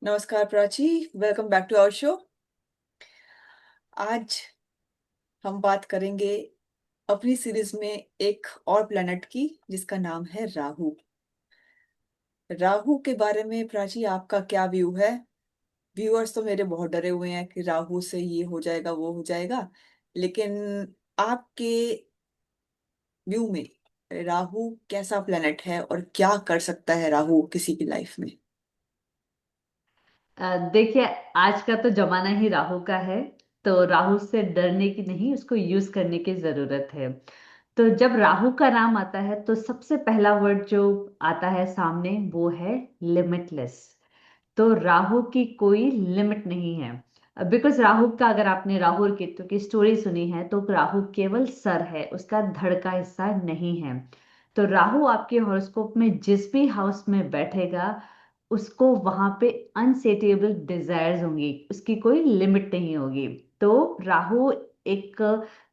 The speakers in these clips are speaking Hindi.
नमस्कार Prachi. Welcome back to our show. आज हम बात करेंगे अपनी सीरीज में एक और प्लेनेट की जिसका नाम है राहु। राहु के बारे में प्राची आपका क्या व्यू है? व्यूअर्स तो मेरे बहुत डरे हुए हैं कि राहु से ये हो जाएगा वो हो जाएगा, लेकिन आपके व्यू में राहु कैसा प्लेनेट है और क्या कर सकता है राहु किसी की लाइफ में? देखिए, आज का तो जमाना ही राहु का है। तो राहु से डरने की नहीं, उसको यूज करने की जरूरत है। तो जब राहु का नाम आता है तो सबसे पहला वर्ड जो आता है सामने वो है लिमिटलेस। तो राहु की कोई लिमिट नहीं है। बिकॉज राहु का, अगर आपने राहु और केतु की स्टोरी सुनी है, तो राहु केवल सर है, उसका धड़ का हिस्सा नहीं है। तो राहु आपके हॉरोस्कोप में जिस भी हाउस में बैठेगा, उसको वहां पे अनसेटिएबल डिजायर्स होंगी, उसकी कोई लिमिट नहीं होगी। तो राहु एक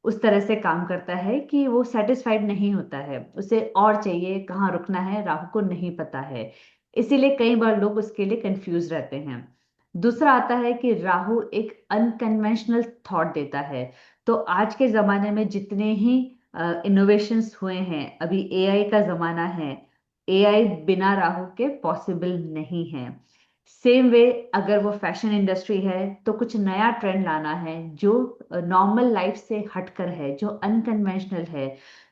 उस तरह से काम करता है कि वो सेटिस्फाइड नहीं होता है, उसे और चाहिए, कहाँ रुकना है राहु को नहीं पता है। इसीलिए कई बार लोग उसके लिए कंफ्यूज रहते हैं। दूसरा आता है कि राहु एक अनकन्वेंशनल थॉट देता है। तो आज के जमाने में जितने ही इनोवेशंस हुए हैं, अभी एआई का जमाना है। एआई बिना राहु के पॉसिबल नहीं है। सेम वे, अगर वो फैशन इंडस्ट्री है तो कुछ नया ट्रेंड लाना है जो नॉर्मल लाइफ से हटकर है, जो अनकन्वेंशनल है।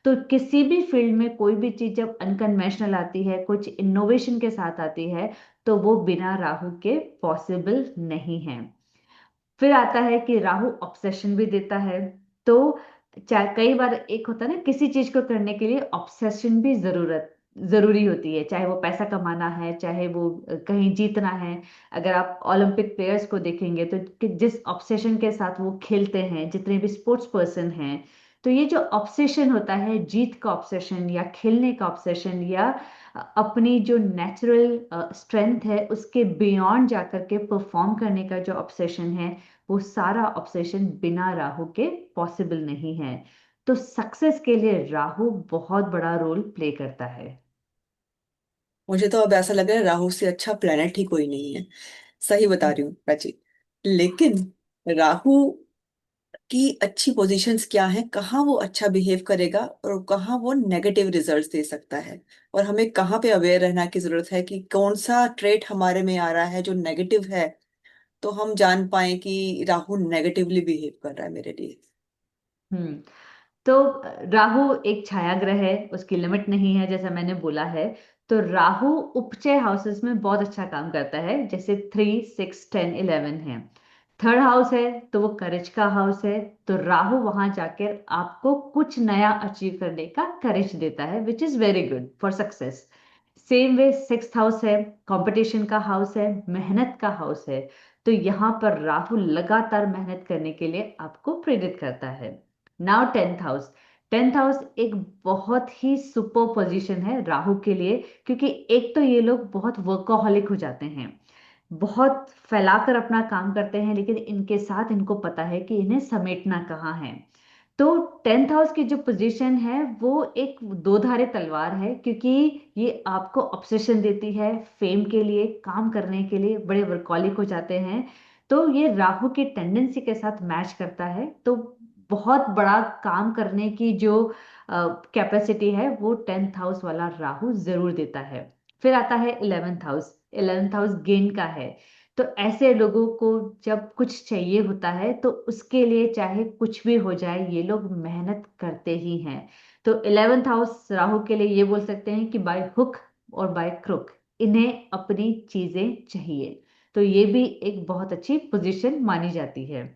तो किसी भी फील्ड में कोई भी चीज जब अनकन्वेंशनल आती है, कुछ इनोवेशन के साथ आती है, तो वो बिना राहु के पॉसिबल नहीं है। फिर आता है कि राहु ऑब्सेशन भी देता है। तो चाहे कई बार एक होता है ना, किसी चीज को करने के लिए ऑब्सेशन भी जरूरी होती है, चाहे वो पैसा कमाना है, चाहे वो कहीं जीतना है। अगर आप ओलंपिक प्लेयर्स को देखेंगे तो जिस ऑब्सेशन के साथ वो खेलते हैं, जितने भी स्पोर्ट्स पर्सन हैं, तो ये जो ऑब्सेशन होता है, जीत का ऑब्सेशन या खेलने का ऑब्सेशन या अपनी जो नेचुरल स्ट्रेंथ है उसके बियॉन्ड जाकर के परफॉर्म करने का जो ऑब्सेशन है, वो सारा ऑब्सेशन बिना राहु के पॉसिबल नहीं है। तो सक्सेस के लिए राहु बहुत बड़ा रोल प्ले करता है। मुझे तो अब ऐसा लग रहा है राहु से अच्छा प्लेनेट ही कोई नहीं है। सही बता रही हूँ प्राची। लेकिन राहु की अच्छी पोजीशंस क्या हैं, कहाँ वो अच्छा बिहेव करेगा और कहाँ वो नेगेटिव रिजल्ट्स दे सकता है, और हमें कहाँ पे अवेयर रहना की जरूरत है कि कौन सा ट्रेट हमारे में आ रहा है जो नेगेटिव है, तो हम जान पाए कि राहु नेगेटिवली बिहेव कर रहा है मेरे लिए। हम्म। तो राहु एक छाया ग्रह है, उसकी लिमिट नहीं है जैसा मैंने बोला है। तो राहु उपचय हाउसेस में बहुत अच्छा काम करता है, जैसे 3, 6, 10, 11 है। थर्ड हाउस है तो वो करेज का हाउस है। तो राहु वहां जाकर आपको कुछ नया अचीव करने का करेज देता है, which is very good for success. Same way sixth house है, कंपटीशन का हाउस है, मेहनत का हाउस है। तो यहाँ पर राहु लगातार मेहनत करने के लिए आपको प्रेरित करता है। Now tenth house. Tenth house एक बहुत ही सुपर पोजीशन है राहु के लिए, क्योंकि एक तो ये लोग बहुत वर्कोहॉलिक हो जाते हैं, बहुत फैलाकर अपना काम करते हैं, लेकिन इनके साथ इनको पता है कि इन्हें समेटना कहाँ है। तो टेंथ हाउस की जो पोजीशन है वो एक दो धारे तलवार है, क्योंकि ये आपको ऑब्सेशन देती है, फेम के लिए, काम करने के लिए बड़े वर्कॉलिक हो जाते हैं। तो ये राहु की टेंडेंसी के साथ मैच करता है। तो बहुत बड़ा काम करने की जो कैपेसिटी है वो टेंथ हाउस वाला राहु जरूर देता है। फिर आता है eleventh house. Eleventh house gain का है। तो ऐसे लोगों को जब कुछ चाहिए होता है तो उसके लिए चाहे कुछ भी हो जाए, ये लोग मेहनत करते ही हैं। तो इलेवेंथ हाउस राहु के लिए ये बोल सकते हैं कि बाय हुक और बाय क्रुक इन्हें अपनी चीजें चाहिए। तो ये भी एक बहुत अच्छी पोजीशन मानी जाती है।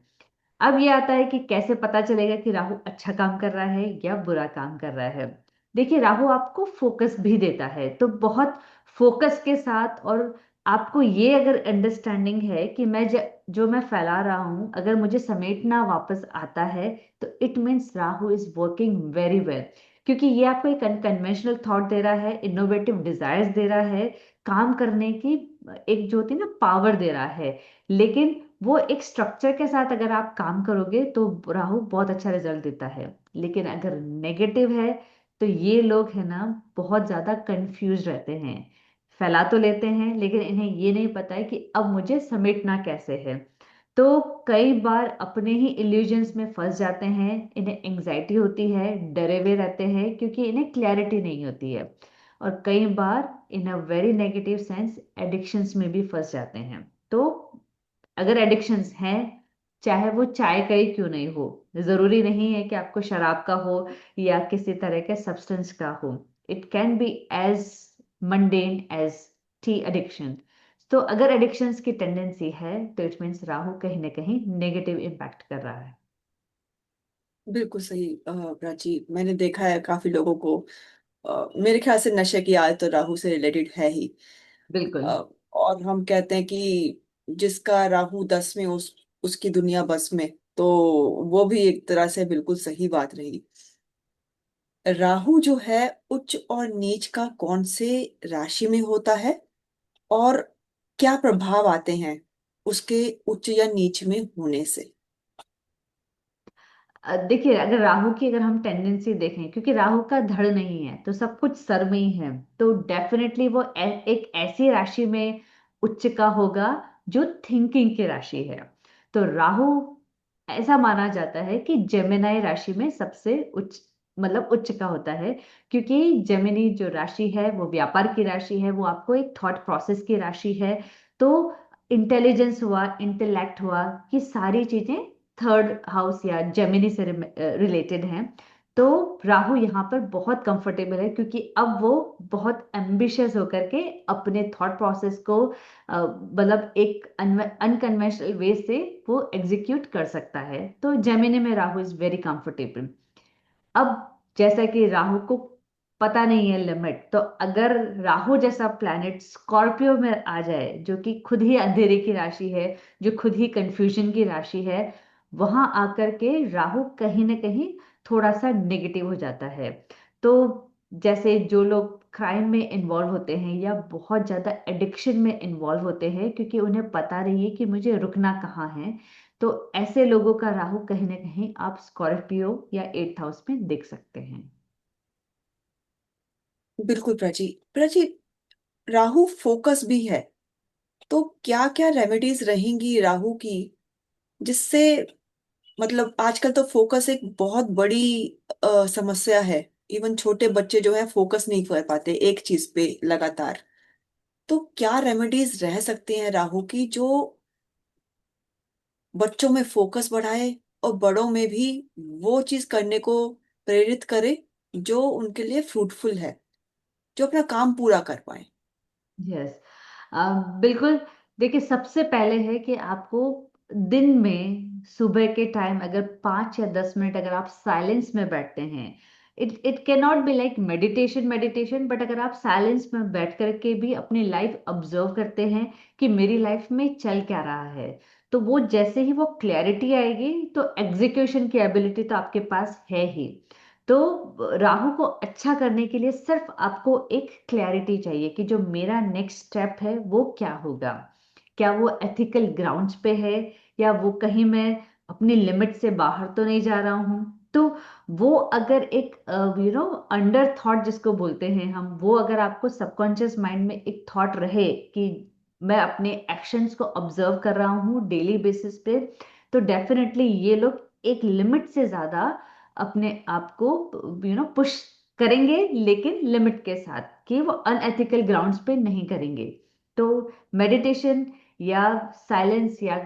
अब ये आता है कि कैसे पता चलेगा कि राहु अच्छा काम कर रहा है या बुरा काम कर रहा है। देखिए, राहु आपको फोकस भी देता है, तो बहुत फोकस के साथ, और आपको ये अगर अंडरस्टैंडिंग है कि जो मैं फैला रहा हूं, अगर मुझे समेटना वापस आता है, तो it means Rahu is working very well. क्योंकि ये आपको एक अनकन्वेंशनल थॉट दे रहा है, इनोवेटिव डिजायर्स दे रहा है, काम करने की एक जो होती है ना पावर दे रहा है। लेकिन वो एक स्ट्रक्चर के साथ अगर आप काम करोगे तो राहु बहुत अच्छा रिजल्ट देता है। लेकिन अगर नेगेटिव है तो ये लोग है ना, बहुत ज्यादा कंफ्यूज रहते हैं, फैला तो लेते हैं, लेकिन इन्हें ये नहीं पता है कि अब मुझे समेटना कैसे है। तो कई बार अपने ही इल्यूजन्स में फंस जाते हैं, इन्हें एंग्जाइटी होती है, डरे हुए रहते हैं क्योंकि इन्हें क्लैरिटी नहीं होती है। और कई बार in a very negative sense addictions में भी फंस जाते हैं। तो अगर एडिक्शंस हैं, चाहे वो चाय का ही क्यों नहीं हो, जरूरी नहीं है कि आपको शराब का हो या किसी तरह के सब्सटेंस का हो। It can be as mundane as tea addiction. तो अगर एडिक्शंस की टेंडेंसी है तो इट मीन्स राहु कहीं ना कहीं नेगेटिव इम्पैक्ट कर रहा है। बिल्कुल सही प्राची, मैंने देखा है काफी लोगों को। मेरे ख्याल से नशे की आदत तो राहु से रिलेटेड है ही। बिल्कुल। और हम कहते हैं कि जिसका राहु 10 में उसकी दुनिया बस में। तो वो भी एक तरह से बिल्कुल सही बात रही। राहु जो है उच्च और नीच का कौन से राशि में होता है, और क्या प्रभाव आते हैं उसके उच्च या नीच में होने से? देखिए, अगर राहु की अगर हम टेंडेंसी देखें, क्योंकि राहु का धड़ नहीं है तो सब कुछ सर में ही है, तो डेफिनेटली वो एक ऐसी राशि में उच्च का होगा जो थिंकिंग की राशि है। तो राहु ऐसा माना जाता है कि जेमिनाई राशि में सबसे उच्च, मतलब उच्च का होता है। क्योंकि जेमिनी जो राशि है वो व्यापार की राशि है, वो आपको एक थॉट प्रोसेस की राशि है। तो इंटेलिजेंस हुआ, इंटेलेक्ट हुआ, ये सारी चीजें थर्ड हाउस या जेमिनी से रिलेटेड हैं। तो राहु यहाँ पर बहुत कंफर्टेबल है, क्योंकि अब वो बहुत एम्बिशियस होकर के अपने थॉट प्रोसेस को मतलब एक अनकन्वेंशनल वे से वो एग्जीक्यूट कर सकता है। तो जेमिनी में राहु इज वेरी कंफर्टेबल। अब जैसा कि राहु को पता नहीं है लिमिट, तो अगर राहु जैसा प्लैनेट स्कॉर्पियो में आ जाए, जो कि खुद ही अंधेरे की राशि है, जो खुद ही कंफ्यूजन की राशि है, वहां आकर के राहु कहीं ना कहीं थोड़ा सा नेगेटिव हो जाता है। तो जैसे जो लोग क्राइम में इन्वॉल्व होते हैं या बहुत ज्यादा एडिक्शन में इन्वॉल्व होते हैं, क्योंकि उन्हें पता नहीं है कि मुझे रुकना कहाँ है, तो ऐसे लोगों का राहु कहीं ना कहीं आप स्कॉर्पियो या 8th हाउस में देख सकते हैं। बिल्कुल प्राची। प्राची, राहु फोकस भी है, तो क्या क्या रेमेडीज रहेंगी राहु की, जिससे मतलब आजकल तो फोकस एक बहुत बड़ी समस्या है। इवन छोटे बच्चे जो है फोकस नहीं कर पाते एक चीज पे लगातार। तो क्या रेमेडीज रह सकती हैं राहु की जो बच्चों में फोकस बढ़ाए और बड़ों में भी वो चीज करने को प्रेरित करे जो उनके लिए फ्रूटफुल है, जो अपना काम पूरा कर पाए? यस, बिल्कुल। देखिए, सबसे पहले है कि आपको दिन में सुबह के टाइम अगर 5 या 10 मिनट अगर आप साइलेंस में बैठते हैं, it can not be like meditation meditation, but अगर आप साइलेंस में बैठ करके भी अपनी लाइफ ऑब्जर्व करते हैं कि मेरी लाइफ में चल क्या रहा है, तो वो जैसे ही वो क्लैरिटी आएगी, तो एग्जीक्यूशन की एबिलिटी तो आपके पास है ही। तो राहु को अच्छा करने के लिए सिर्फ आपको एक क्लैरिटी चाहिए कि जो मेरा नेक्स्ट स्टेप है वो क्या होगा। क्या वो एथिकल ग्राउंड्स पे है, या वो कहीं मैं अपनी लिमिट से बाहर तो नहीं जा रहा हूँ। तो वो अगर एक अंडर थॉट जिसको बोलते हैं हम, वो अगर आपको सबकॉन्शियस माइंड में एक थॉट रहे कि मैं अपने एक्शंस को ऑब्जर्व कर रहा हूँ डेली बेसिस पे, तो डेफिनेटली ये लोग एक लिमिट से ज्यादा अपने आप को पुश करेंगे, लेकिन लिमिट के साथ, कि वो अनएथिकल ग्राउंड्स पे नहीं करेंगे। तो मेडिटेशन या साइलेंस या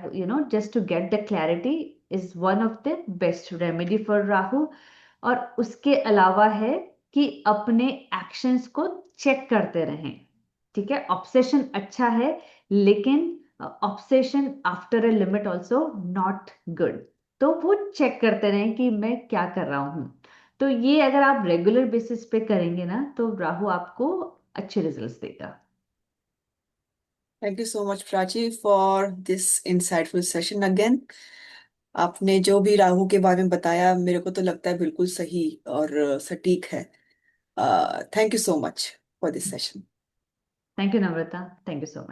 just to get the clarity is one of the best remedy for Rahu. और उसके अलावा है कि अपने एक्शंस को चेक करते रहें। ठीक है, ऑब्सेशन अच्छा है, लेकिन obsession after a limit also not good. तो वो चेक करते रहें कि मैं क्या कर रहा हूँ। तो ये अगर आप रेगुलर बेसिस पे करेंगे ना, तो राहु आपको अच्छे रिजल्ट्स देगा। Thank you so much Prachi for this insightful session again. आपने जो भी राहु के बारे में बताया मेरे को तो लगता है बिल्कुल सही और सटीक है। Thank you so much for this session. Thank you Namrata, thank you so much.